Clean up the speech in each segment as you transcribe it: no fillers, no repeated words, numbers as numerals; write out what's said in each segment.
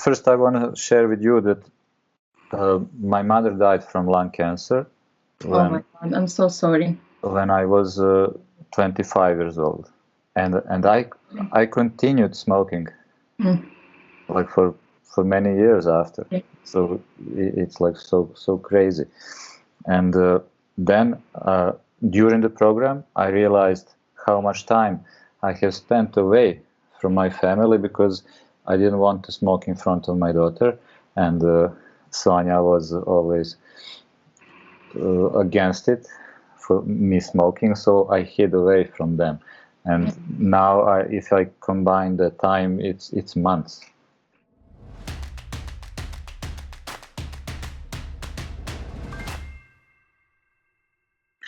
first I want to share with you that my mother died from lung cancer Oh my God, I'm so sorry. when I was 25 years old, and I continued smoking like for many years after. So it's like so crazy. And then during the program, I realized how much time I have spent away from my family because I didn't want to smoke in front of my daughter, and Sonia was always against it for me smoking, so I hid away from them. And now, if I combine the time, it's months.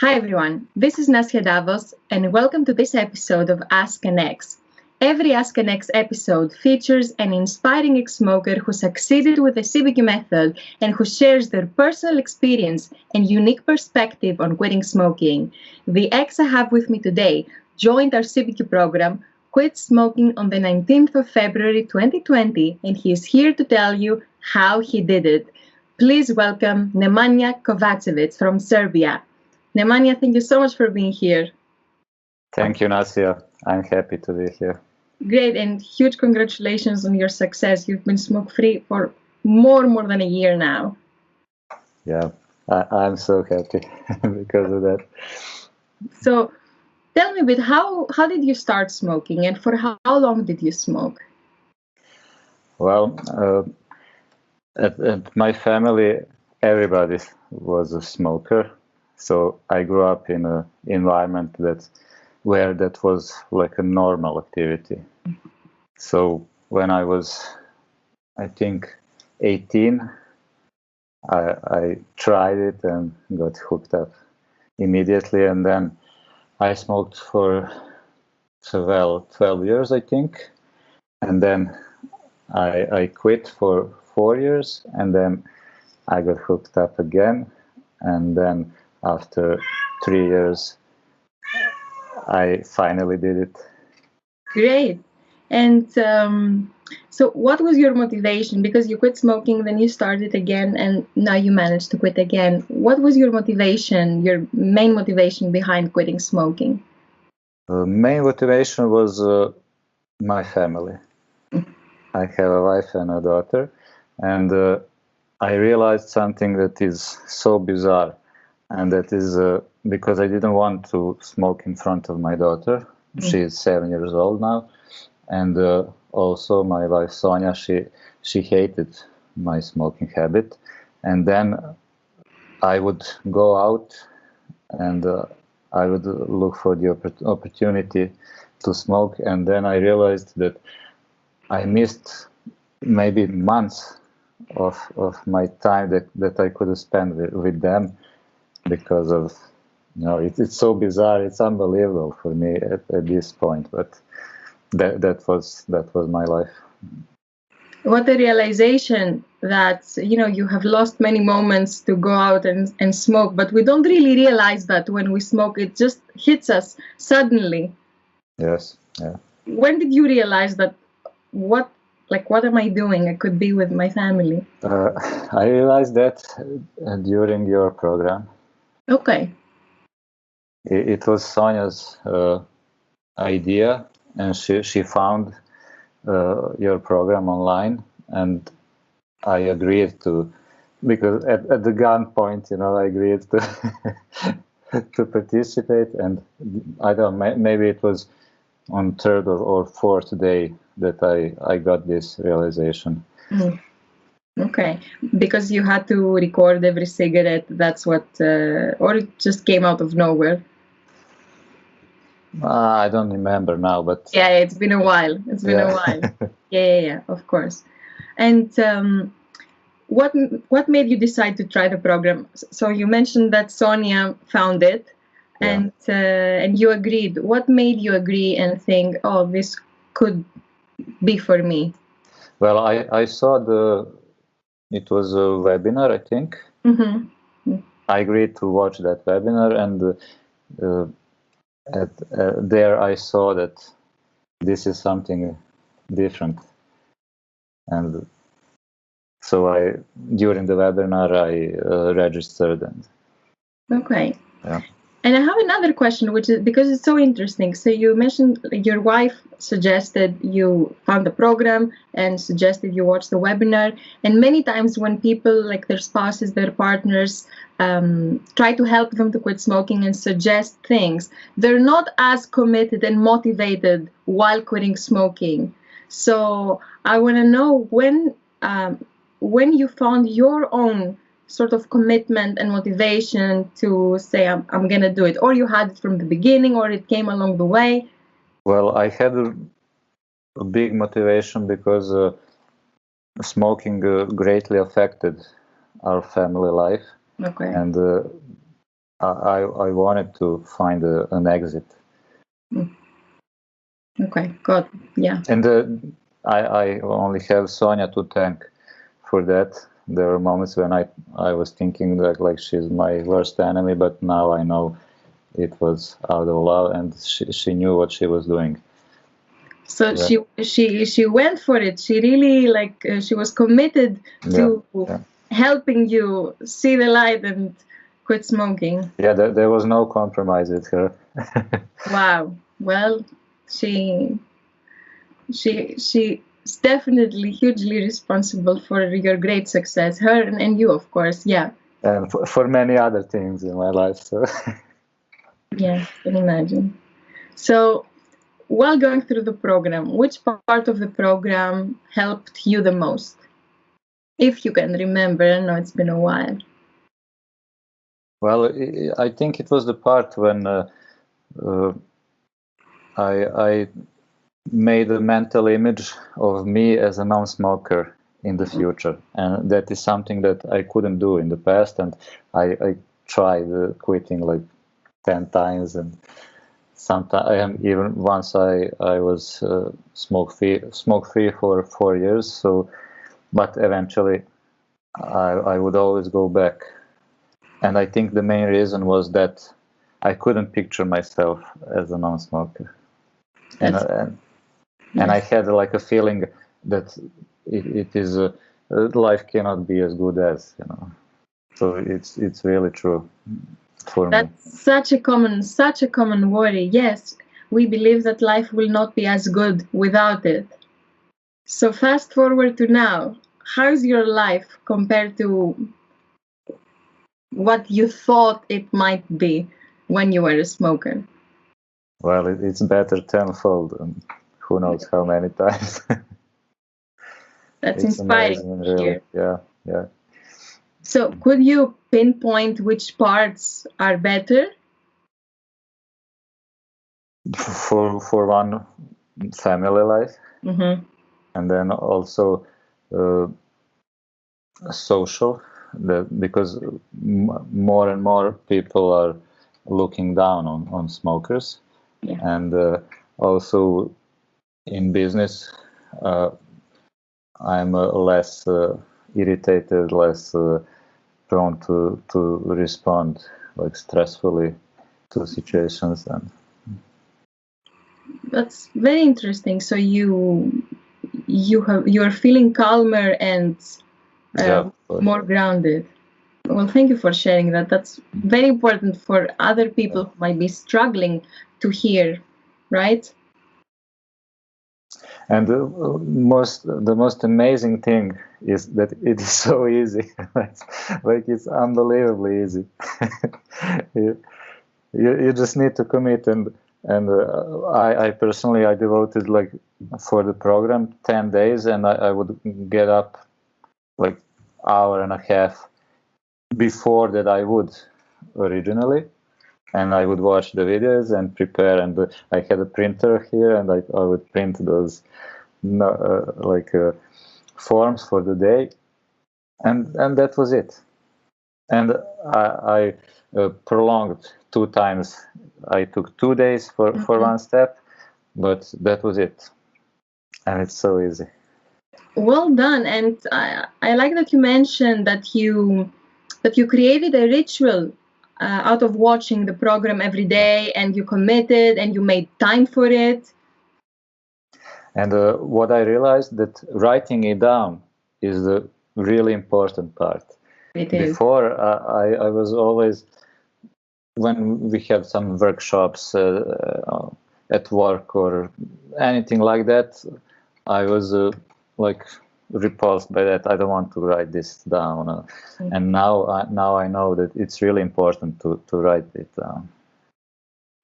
Hi everyone, this is Nasya Davos, and welcome to this episode of Ask an Ex. Every Ask an Ex episode features an inspiring ex-smoker who succeeded with the CBQ method and who shares their personal experience and unique perspective on quitting smoking. The ex I have with me today joined our CBQ program, quit smoking on the 19th of February 2020, and he is here to tell you how he did it. Please welcome Nemanja Kovacevic from Serbia. Nemanja, thank you so much for being here. Thank you, Nasya. I'm happy to be here. Great, and huge congratulations on your success. You've been smoke-free for more than a year now. Yeah, I'm so happy because of that. So tell me a bit, how did you start smoking, and for how long did you smoke? Well, at my family, everybody was a smoker. So I grew up in an environment where that was like a normal activity. So when I was, I think, 18, I tried it and got hooked up immediately. And then I smoked for 12 years, I think. And then I quit for 4 years, and then I got hooked up again. And then after 3 years, I finally did it. Great. And so what was your motivation? Because you quit smoking, then you started again, and now you managed to quit again. What was your motivation, your main motivation behind quitting smoking? The main motivation was my family. I have a wife and a daughter, and I realized something that is so bizarre, and that is because I didn't want to smoke in front of my daughter. She is 7 years old now, and also my wife Sonia, she hated my smoking habit. And then I would go out and I would look for the opportunity to smoke, and then I realized that I missed maybe months of my time that I could spend with them because of, it's so bizarre, it's unbelievable for me at this point, but that was my life. What a realization that, you have lost many moments to go out and smoke, but we don't really realize that when we smoke. It just hits us suddenly. Yes, yeah. When did you realize that, what am I doing? I could be with my family. I realized that during your program. Okay. It was Sonia's idea, and she found your program online, and I agreed to, because at the gunpoint, I agreed to to participate. And I don't know, maybe it was on third or fourth day that I got this realization. Okay, because you had to record every cigarette. That's what, or it just came out of nowhere. I don't remember now, but yeah, it's been a while. Yeah, of course. And what made you decide to try the program? So you mentioned that Sonia found it, and you agreed. What made you agree and think, oh, this could be for me? Well, I saw it was a webinar, I think. I agreed to watch that webinar, and there I saw that this is something different, and So during the webinar, I registered. Okay. Yeah. And I have another question, which is because it's so interesting. So you mentioned your wife suggested you found the program and suggested you watch the webinar. And many times when people, like their spouses, their partners, try to help them to quit smoking and suggest things, they're not as committed and motivated while quitting smoking. So I want to know when you found your own sort of commitment and motivation to say, I'm going to do it, or you had it from the beginning, or it came along the way? Well, I had a big motivation because smoking greatly affected our family life. Okay. And I wanted to find an exit. Okay, good. Yeah. And I only have Sonia to thank for that. There were moments when I was thinking that like she's my worst enemy, but now I know it was out of love, and she knew what she was doing. So she went for it. She really she was committed to helping you see the light and quit smoking. Yeah, there was no compromise with her. Wow. Well, she's definitely hugely responsible for your great success. Her and you, of course. Yeah. And for many other things in my life. So. Yes, I can imagine. So, while going through the program, which part of the program helped you the most? If you can remember, I know it's been a while. Well, I think it was the part when I made a mental image of me as a non-smoker in the future, and that is something that I couldn't do in the past, and I tried quitting like 10 times, and sometimes even once I was smoke free for 4 years. So, but eventually I would always go back, and I think the main reason was that I couldn't picture myself as a non-smoker, and I had like a feeling that it is life cannot be as good as, so it's really true for me. That's such a common worry. Yes, we believe that life will not be as good without it. So fast forward to now, how's your life compared to what you thought it might be when you were a smoker? Well, it's better tenfold, and who knows how many times. That's inspiring. Amazing, really. Yeah. So could you pinpoint which parts are better? For one, family life, and then also social, because more and more people are looking down on smokers, and also in business, I'm less irritated, less prone to respond like stressfully to situations. And that's very interesting. So you're feeling calmer and more grounded. Well, thank you for sharing that. That's very important for other people who might be struggling to hear, right? And the most amazing thing is that it is so easy. Like it's unbelievably easy. you just need to commit, and I personally devoted like for the program 10 days, and I would get up like hour and a half before that I would originally, and I would watch the videos and prepare, and I had a printer here, and I would print those forms for the day, and that was it. And I prolonged 2 times. I took 2 days for one step, but that was it, and it's so easy. Well done. And I like that you mentioned that you created a ritual out of watching the program every day, and you committed and you made time for it. And what I realized, that writing it down is the really important part. It is. Before, I was always, when we had some workshops at work or anything like that, I was like repulsed by that. I don't want to write this down. And now I know that it's really important to write it down.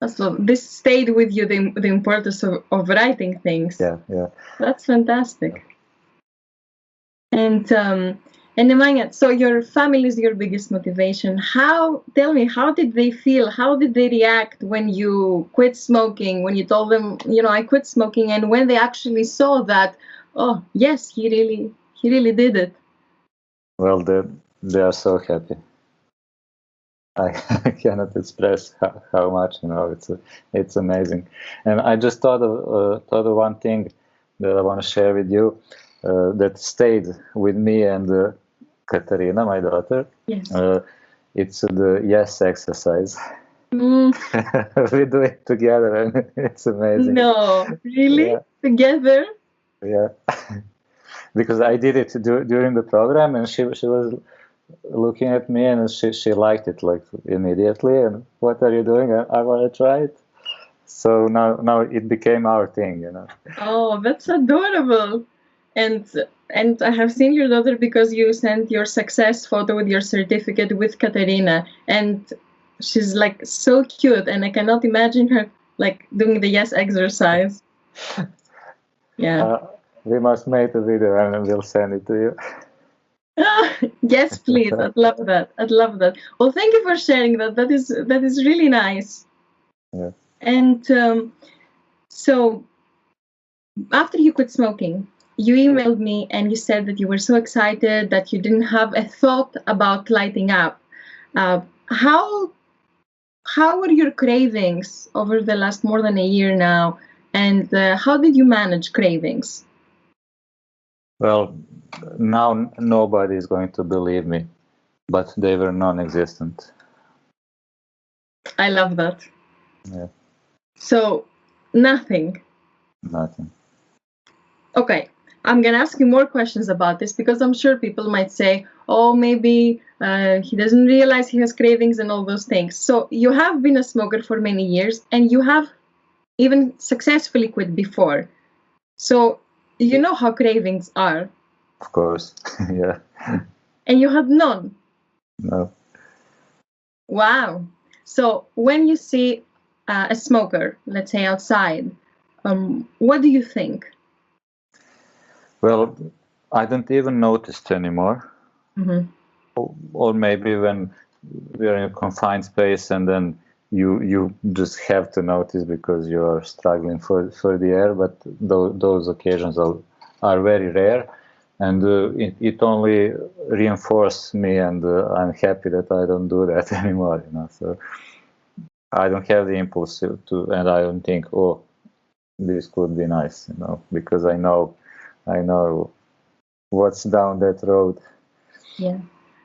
So this stayed with you, the importance of writing things. Yeah. That's fantastic. And Nemanja, so your family is your biggest motivation. Tell me, how did they feel? How did they react when you quit smoking, when you told them, I quit smoking, and when they actually saw that, oh, yes, he really did it? Well, they are so happy. I cannot express how much, it's amazing. And I just thought of one thing that I want to share with you that stayed with me and Katarina, my daughter. Yes. It's the yes exercise. Mm. We do it together and it's amazing. No, really? Yeah. Together? Yeah. Because I did it during the program, and she was looking at me, and she liked it like immediately. And what are you doing? I want to try it. So now it became our thing, Oh, that's adorable. And I have seen your daughter because you sent your success photo with your certificate with Katerina, and she's like so cute, and I cannot imagine her like doing the yes exercise. Yeah. We must make a video and we'll send it to you. Yes, please. I'd love that. Well, thank you for sharing that. That is really nice. Yeah. And so after you quit smoking, you emailed me and you said that you were so excited that you didn't have a thought about lighting up. How were your cravings over the last more than a year now, and how did you manage cravings? Well, now nobody is going to believe me, but they were non-existent. I love that. Yeah. So, nothing. Nothing. Okay, I'm going to ask you more questions about this because I'm sure people might say, oh, maybe he doesn't realize he has cravings and all those things. So, you have been a smoker for many years and you have even successfully quit before. So, you know how cravings are. Of course, yeah. And you had none? No. Wow. So when you see a smoker, let's say outside, what do you think? Well, I don't even notice it anymore. Mm-hmm. Or maybe when we're in a confined space and then you just have to notice because you are struggling for the air, but those occasions are very rare, and it only reinforces me, and I'm happy that I don't do that anymore, so I don't have the impulse to, and I don't think, oh, this could be nice, because I know what's down that road. Yeah.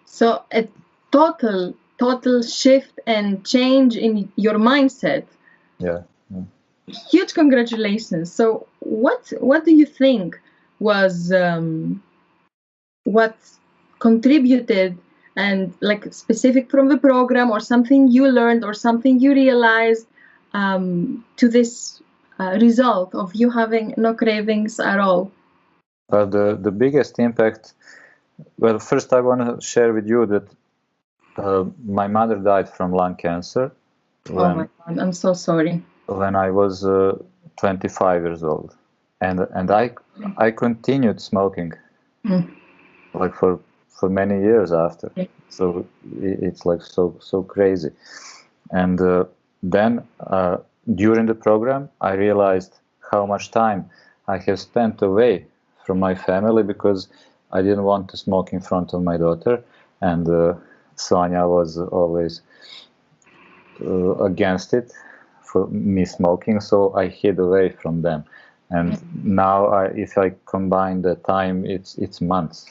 So a total shift and change in your mindset. Yeah. Huge congratulations. So what do you think was what contributed, and like specific from the program or something you learned or something you realized to this result of you having no cravings at all? The biggest impact, well, first I want to share with you that my mother died from lung cancer. Oh my God, I'm so sorry. When I was 25 years old, and I continued smoking like for many years after. So it's like so crazy. And then during the program, I realized how much time I have spent away from my family because I didn't want to smoke in front of my daughter, and Sonia was always against it for me smoking, so I hid away from them. And now if I combine the time, it's months.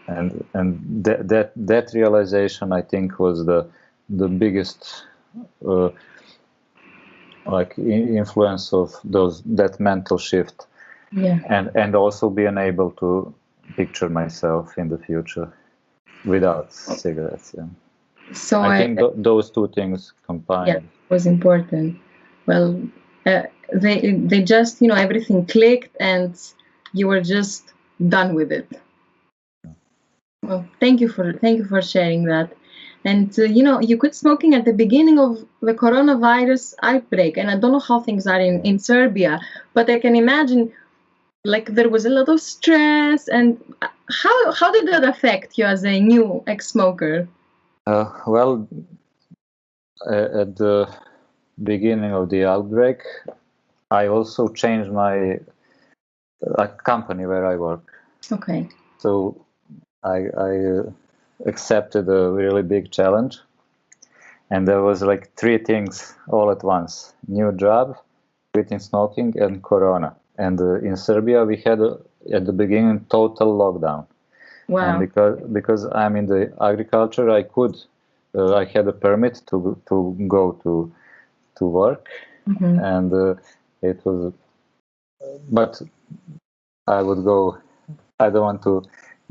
And that realization, I think, was the biggest influence of that mental shift. Yeah. And also being able to picture myself in the future without cigarettes. Yeah. So I think those two things combined. Yeah, was important. Well, they just, everything clicked and you were just done with it. Well, thank you for sharing that. And you quit smoking at the beginning of the coronavirus outbreak, and I don't know how things are in Serbia, but I can imagine like there was a lot of stress. And how did that affect you as a new ex-smoker? Well, at the beginning of the outbreak, I also changed my company where I work. Okay. So I accepted a really big challenge, and there was like three things all at once: new job, quitting smoking, and corona. And in Serbia we had at the beginning total lockdown. Wow. And because I'm in the agriculture, I had a permit to go to work. Mm-hmm. And it was, but I would go. I don't want to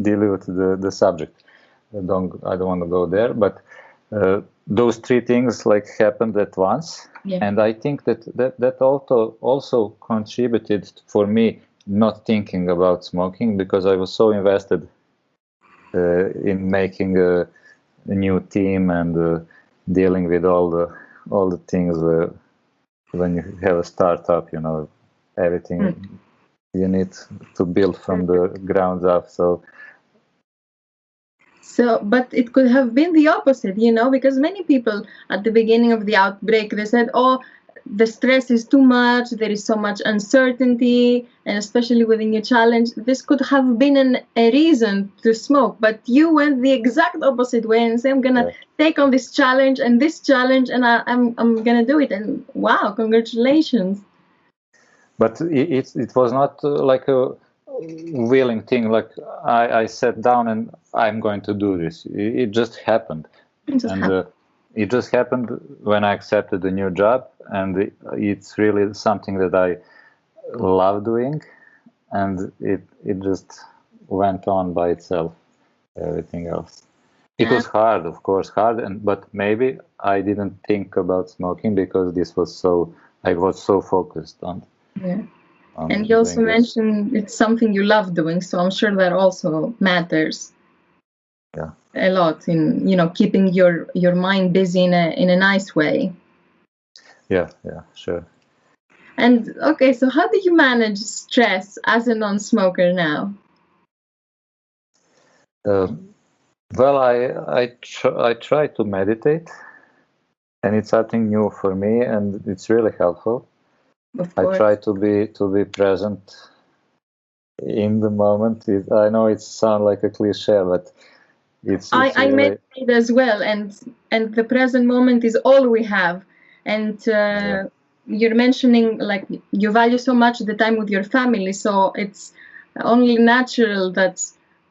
dilute the subject. I don't want to go there. But those three things like happened at once, Yeah. and I think that also contributed for me not thinking about smoking, because I was so invested in making a new team and dealing with all the things when you have a startup, everything you need to build from the ground up. So, but it could have been the opposite, because many people at the beginning of the outbreak, they said, oh, the stress is too much, there is so much uncertainty, and especially with a new challenge, this could have been a reason to smoke. But you went the exact opposite way and said, I'm going to take on this challenge, and I'm going to do it. And wow, congratulations. But it was not like a willing thing, like I sat down and I'm going to do this. It just happened. It just happened when I accepted the new job, and it's really something that I love doing, and it just went on by itself. Everything else, it was hard, of course, but maybe I didn't think about smoking because I was so focused on. Yeah. And you also mentioned it's something you love doing, so I'm sure that also matters. Yeah. A lot in keeping your mind busy in a nice way. Yeah, sure. And okay, so how do you manage stress as a non-smoker now? Well, I try to meditate, and it's something new for me, and it's really helpful. Of course. I try to be present in the moment. I know it sounds like a cliche, but it's I really... meditate as well, and the present moment is all we have. And you're mentioning like you value so much the time with your family, so it's only natural that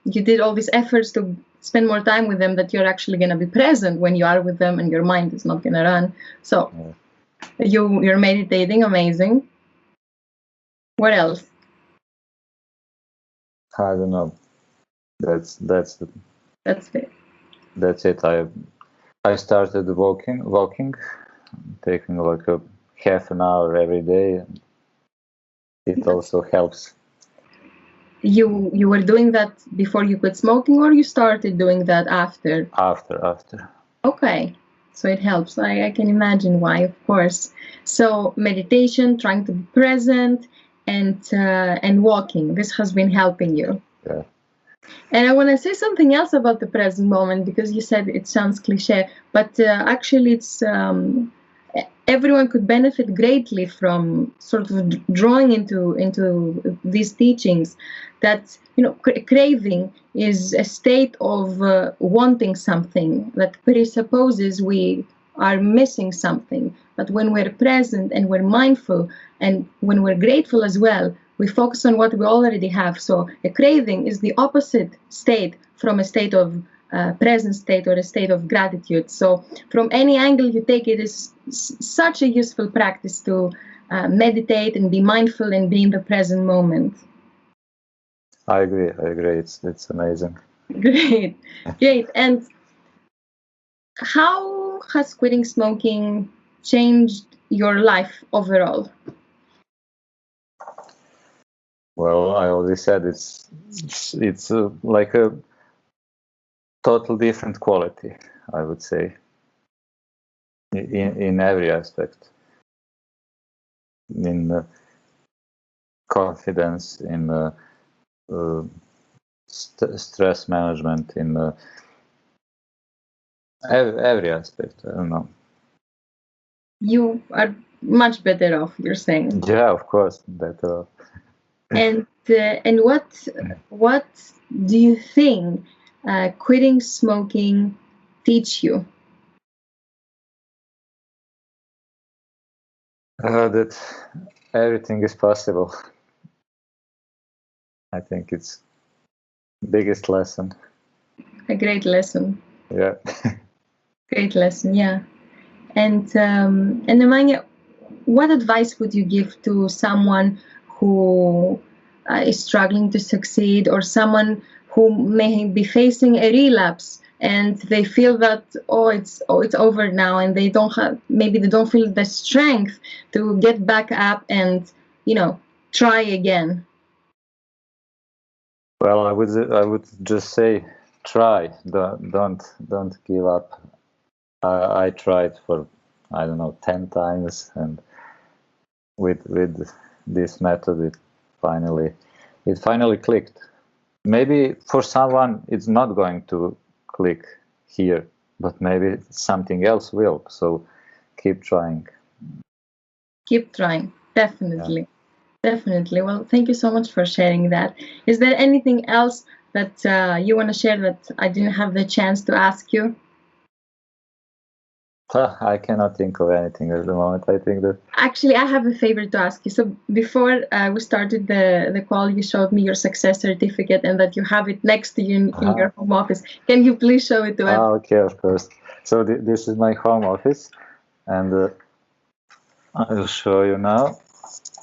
you did all these efforts to spend more time with them, that you're actually going to be present when you are with them and your mind is not going to run. So you're meditating. Amazing. What else? I don't know. That's it. That's it. I started walking, taking like a half an hour every day. It also helps. You were doing that before you quit smoking, or you started doing that after? After. Okay, so it helps. I can imagine why, of course. So meditation, trying to be present, and walking. This has been helping you. Yeah. And I want to say something else about the present moment, because you said it sounds cliche, but actually it's everyone could benefit greatly from sort of drawing into these teachings, that craving is a state of wanting something that presupposes we are missing something. But when we're present and we're mindful and when we're grateful as well, we focus on what we already have. So a craving is the opposite state from a state of present state or a state of gratitude. So from any angle you take it, is such a useful practice to meditate and be mindful and be in the present moment. I agree. It's amazing. Great, great. And how has quitting smoking changed your life overall? Well, I already said it's like a total different quality, I would say, in every aspect, in confidence, in stress management, in every aspect. I don't know. You are much better off, you're saying. Yeah, of course, better off. And what do you think quitting smoking teach you? That everything is possible. I think it's biggest lesson. A great lesson. Yeah. Great lesson, yeah. And Nemanja, what advice would you give to someone who is struggling to succeed, or someone who may be facing a relapse and they feel that it's over now, and they don't feel the strength to get back up and try again? Well, I would just say try. Don't give up. I tried for, I don't know, 10 times, and with this method it finally clicked. Maybe for someone it's not going to click here, but maybe something else will. So keep trying. Keep trying, definitely. Yeah. Definitely. Well, thank you so much for sharing that. Is there anything else that you want to share that I didn't have the chance to ask you? I cannot think of anything at the moment. I think that actually I have a favor to ask you. So before we started the call, you showed me your success certificate and that you have it next to you in your home office. Can you please show it to us? Okay, of course. So this is my home office, and I will show you now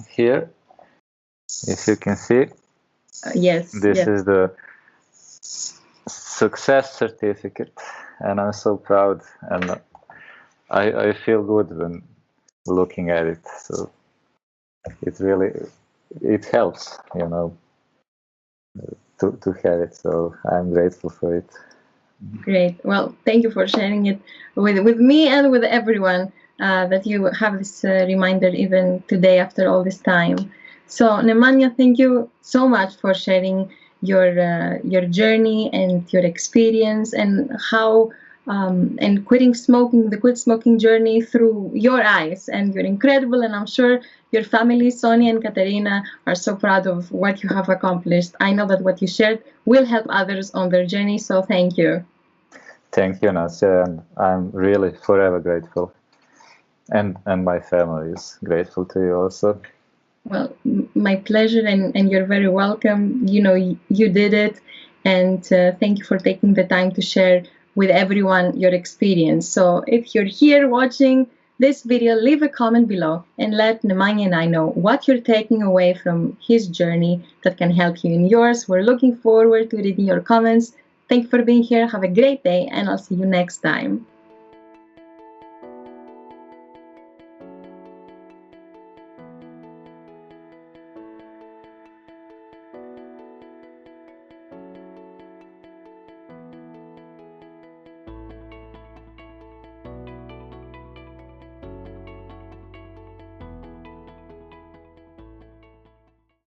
here, if you can see. Yes. This is the success certificate, and I'm so proud, and I feel good when looking at it. So it helps, to have it. So I'm grateful for it. Great. Well, thank you for sharing it with me and with everyone, that you have this reminder even today after all this time. So Nemanja, thank you so much for sharing your journey and your experience, and how and quitting smoking, the quit smoking journey through your eyes. And you're incredible, and I'm sure your family, Sonia and Katerina, are so proud of what you have accomplished. I know that what you shared will help others on their journey, so thank you. Thank you, Nasya, and I'm really forever grateful. And my family is grateful to you also. Well, my pleasure, and you're very welcome. You did it, and thank you for taking the time to share with everyone your experience. So if you're here watching this video, leave a comment below and let Nemanja and I know what you're taking away from his journey that can help you in yours. We're looking forward to reading your comments. Thank you for being here. Have a great day, and I'll see you next time.